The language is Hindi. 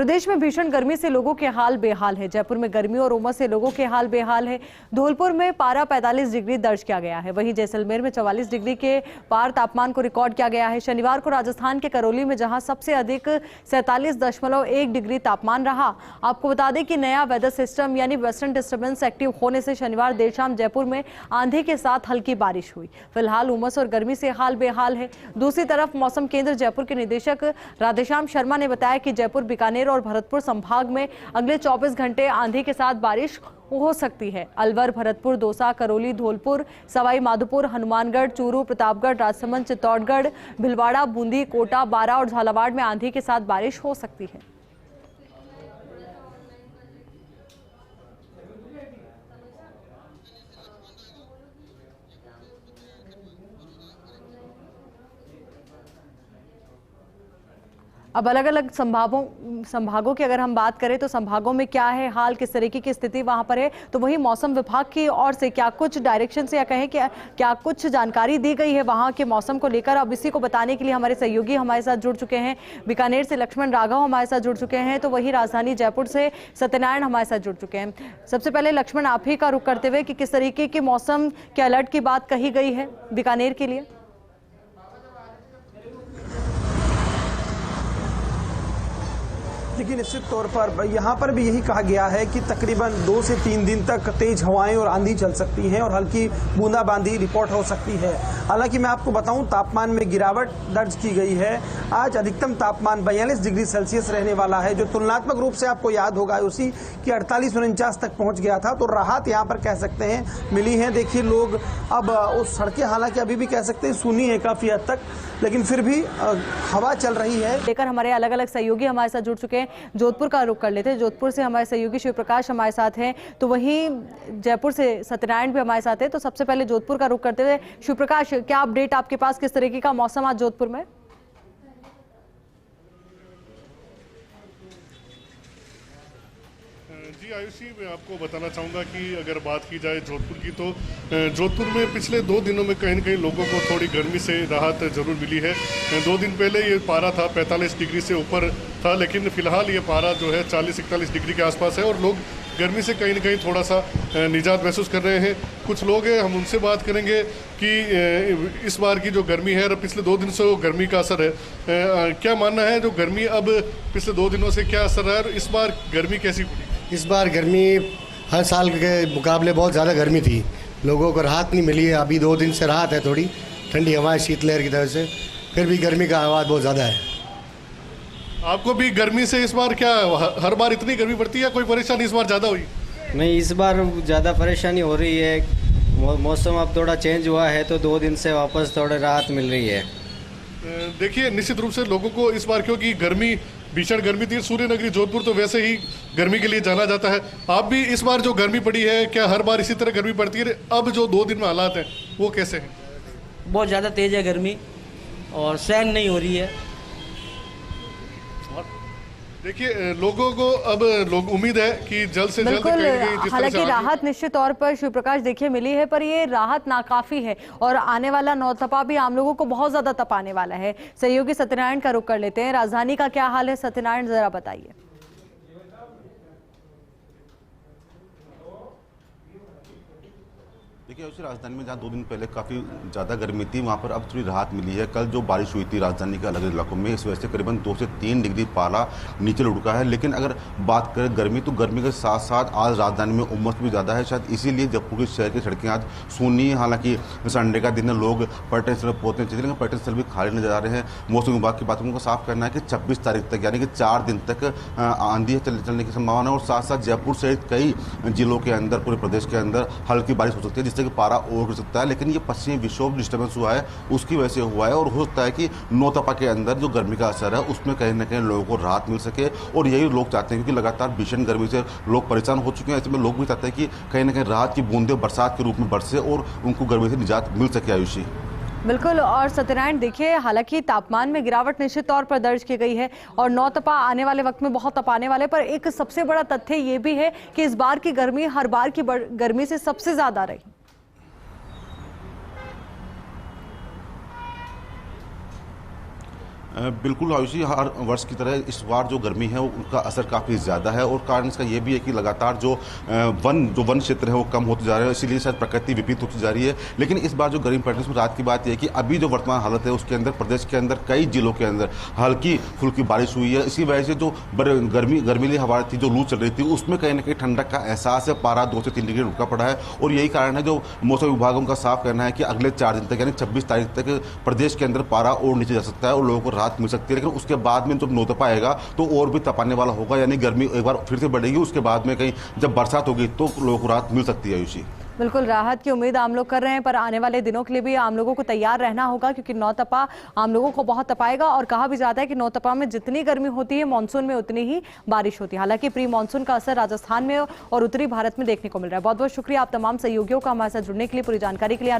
प्रदेश में भीषण गर्मी से लोगों के हाल बेहाल है। जयपुर में गर्मी और उमस से लोगों के हाल बेहाल है। धौलपुर में पारा 45 डिग्री दर्ज किया गया है। वहीं जैसलमेर में 44 डिग्री के पार तापमान को रिकॉर्ड किया गया है। शनिवार को राजस्थान के करौली में जहां सबसे अधिक 47.1 डिग्री तापमान रहा। आपको बता दें कि नया वेदर सिस्टम यानी वेस्टर्न डिस्टर्बेंस एक्टिव होने से शनिवार देर शाम जयपुर में आंधी के साथ हल्की बारिश हुई। फिलहाल उमस और गर्मी से हाल बेहाल है। दूसरी तरफ मौसम केंद्र जयपुर के निदेशक राधेश्याम शर्मा ने बताया कि जयपुर, बीकानेर और भरतपुर संभाग में अगले 24 घंटे आंधी के साथ बारिश हो सकती है। अलवर, भरतपुर, दौसा, करौली, धौलपुर, सवाई माधोपुर, हनुमानगढ़, चूरू, प्रतापगढ़, राजसमंद, चित्तौड़गढ़, भीलवाड़ा, बूंदी, कोटा, बारा और झालावाड़ में आंधी के साथ बारिश हो सकती है। अब अलग अलग संभागों की अगर हम बात करें तो संभागों में क्या है हाल, किस तरीके की स्थिति वहां पर है, तो वहीं मौसम विभाग की ओर से क्या कुछ डायरेक्शन से या कहें क्या कुछ जानकारी दी गई है वहां के मौसम को लेकर। अब इसी को बताने के लिए हमारे सहयोगी हमारे साथ जुड़ चुके हैं। बीकानेर से लक्ष्मण राघव हमारे साथ जुड़ चुके हैं, तो वहीं राजधानी जयपुर से सत्यनारायण हमारे साथ जुड़ चुके हैं। सबसे पहले लक्ष्मण, आप ही का रुख करते हुए कि किस तरीके के मौसम के अलर्ट की बात कही गई है बीकानेर के लिए। देखिए, निश्चित तौर पर यहाँ पर भी यही कहा गया है कि तकरीबन 2 से 3 दिन तक तेज हवाएं और आंधी चल सकती हैं और हल्की बूंदाबांदी रिपोर्ट हो सकती है। हालांकि मैं आपको बताऊं, तापमान में गिरावट दर्ज की गई है। आज अधिकतम तापमान 42 डिग्री सेल्सियस रहने वाला है, जो तुलनात्मक रूप से आपको याद होगा उसी की 48-49 तक पहुंच गया था। तो राहत यहाँ पर कह सकते हैं मिली है। देखिए, लोग अब उस सड़कें हालांकि अभी भी कह सकते हैं सूनी है काफी हद तक, लेकिन फिर भी हवा चल रही है। लेकर हमारे अलग अलग सहयोगी हमारे साथ जुड़ चुके हैं। जोधपुर का रुख कर लेते हैं। जोधपुर से हमारे सहयोगी शिव प्रकाश हमारे साथ हैं, तो वहीं जयपुर से सत्यनारायण भी हमारे साथ है। तो सबसे पहले जोधपुर का रुख करते हुए शिव प्रकाश, क्या अपडेट आपके पास, किस तरीके का मौसम आज जोधपुर में? जी आयुषी, मैं आपको बताना चाहूँगा कि अगर बात की जाए जोधपुर की, तो जोधपुर में पिछले 2 दिनों में कहीं न कहीं लोगों को थोड़ी गर्मी से राहत जरूर मिली है। 2 दिन पहले ये पारा था 45 डिग्री से ऊपर था, लेकिन फिलहाल ये पारा जो है 40-41 डिग्री के आसपास है और लोग गर्मी से कहीं न कहीं थोड़ा सा निजात महसूस कर रहे हैं। कुछ लोग हैं, हम उनसे बात करेंगे कि इस बार की जो गर्मी है, पिछले 2 दिन से गर्मी का असर है, क्या मानना है जो गर्मी अब पिछले 2 दिनों से क्या असर है और इस बार गर्मी कैसी पड़ी? इस बार गर्मी हर साल के मुकाबले बहुत ज़्यादा गर्मी थी, लोगों को राहत नहीं मिली है। अभी 2 दिन से राहत है, थोड़ी ठंडी हवाएं शीतलहर की तरह से, फिर भी गर्मी का आवाज़ बहुत ज़्यादा है। आपको भी गर्मी से इस बार क्या हर बार इतनी गर्मी पड़ती है, कोई परेशानी इस बार ज़्यादा हुई? नहीं, इस बार ज़्यादा परेशानी हो रही है। मौसम अब थोड़ा चेंज हुआ है तो 2 दिन से वापस थोड़ा राहत मिल रही है। देखिए, निश्चित रूप से लोगों को इस बार, क्योंकि गर्मी भीषण गर्मी थी, सूर्य नगरी जोधपुर तो वैसे ही गर्मी के लिए जाना जाता है। आप भी इस बार जो गर्मी पड़ी है, क्या हर बार इसी तरह गर्मी पड़ती है? अब जो 2 दिन में हालात हैं वो कैसे हैं? बहुत ज़्यादा तेज है गर्मी और सहन नहीं हो रही है। देखिए, लोगों को अब उम्मीद है कि जल्द से जल्द हालांकि राहत निश्चित तौर पर शिव प्रकाश देखिए मिली है, पर ये राहत नाकाफी है और आने वाला नौतपा भी आम लोगों को बहुत ज्यादा तपाने वाला है। सहयोगी सत्यनारायण का रुख कर लेते हैं। राजधानी का क्या हाल है सत्यनारायण, जरा बताइए। देखिए, उसी राजधानी में जहाँ 2 दिन पहले काफ़ी ज़्यादा गर्मी थी, वहाँ पर अब थोड़ी राहत मिली है। कल जो बारिश हुई थी राजधानी के अलग अलग इलाकों में, इस वजह से करीबन 2 से 3 डिग्री पारा नीचे लुढ़का है। लेकिन अगर बात करें गर्मी, तो गर्मी के साथ साथ आज राजधानी में उमस भी ज़्यादा है। शायद इसीलिए जयपुर के शहर की सड़कें आज सूनी है। हालांकि संडे का दिन है, लोग पर्यटन स्थल पहुँचने चाहिए, लेकिन पर्यटन स्थल भी खाली नजर आ रहे हैं। मौसम विभाग की बात उनका साफ कहना है कि 26 तारीख तक, यानी कि 4 दिन तक आंधी चलने की संभावना है और साथ साथ जयपुर सहित कई जिलों के अंदर, पूरे प्रदेश के अंदर हल्की बारिश हो सकती है, जिससे कि पारा और सकता है। लेकिन ये पश्चिमी विक्षोभ डिस्टर्बेंस हुआ है, उसकी वजह से हुआ है और हो सकता है कि नौतपा के अंदर जो गर्मी का असर है उसमें कहीं ना कहीं लोगों को राहत मिल सके। और यही लोग चाहते हैं, क्योंकि लगातार भीषण गर्मी से लोग परेशान हो चुके हैं। ऐसे में लोग भी चाहते हैं कि कहीं ना कहीं राहत की बूंदें बरसात के रूप में बरसे और उनको गर्मी से निजात मिल सके। आयुषी, बिल्कुल। और सत्यनारायण, देखिए हालांकि तापमान में गिरावट निश्चित तौर पर दर्ज की गई है और नौतपा आने वाले वक्त में बहुत तपाने वाले, पर एक सबसे बड़ा तथ्य ये भी है कि इस बार की गर्मी हर बार की गर्मी से सबसे ज्यादा रही। बिल्कुल आयुषी, हर वर्ष की तरह इस बार जो गर्मी है उनका असर काफ़ी ज़्यादा है और कारण इसका ये भी है कि लगातार जो वन क्षेत्र है वो कम होते जा रहे हैं, इसीलिए शायद प्रकृति विपरीत होती जा रही है। लेकिन इस बार जो गर्मी पड़ रही है उसमें रात की बात यह है कि अभी जो वर्तमान हालत है उसके अंदर प्रदेश के अंदर कई जिलों के अंदर हल्की फुल्की बारिश हुई है। इसी वजह से जो गर्मीली हवा थी, जो लू चल रही थी, उसमें कहीं ना कहीं ठंडक का एहसास है। पारा 2 से 3 डिग्री रुका पड़ा है और यही कारण है जो मौसम विभागों का साफ कहना है कि अगले 4 दिन तक यानी 26 तारीख तक प्रदेश के अंदर पारा और नीचे जा सकता है और लोगों को राहत मिल सकती है। लेकिन उसके बाद में जब नौतपा आएगा तो और भी तपाने वाला होगा, यानी गर्मी एक बार फिर से बढ़ेगी। उसके बाद में कहीं जब बरसात होगी तो लोगों को राहत मिल सकती है। आयुषी, बिल्कुल राहत की उम्मीद आम लोग कर रहे हैं, पर आने वाले दिनों के लिए भी आम लोगों को तैयार रहना होगा क्योंकि नौतपा आम लोगों को बहुत तपाएगा और कहा भी जाता है कि नौतपा में जितनी गर्मी होती है मानसून में उतनी ही बारिश होती है। हालांकि प्री मानसून का असर राजस्थान में और उत्तरी भारत में देखने को मिल रहा है। बहुत बहुत शुक्रिया आप तमाम सहयोगियों का हमारे साथ जुड़ने के लिए, पूरी जानकारी के लिए।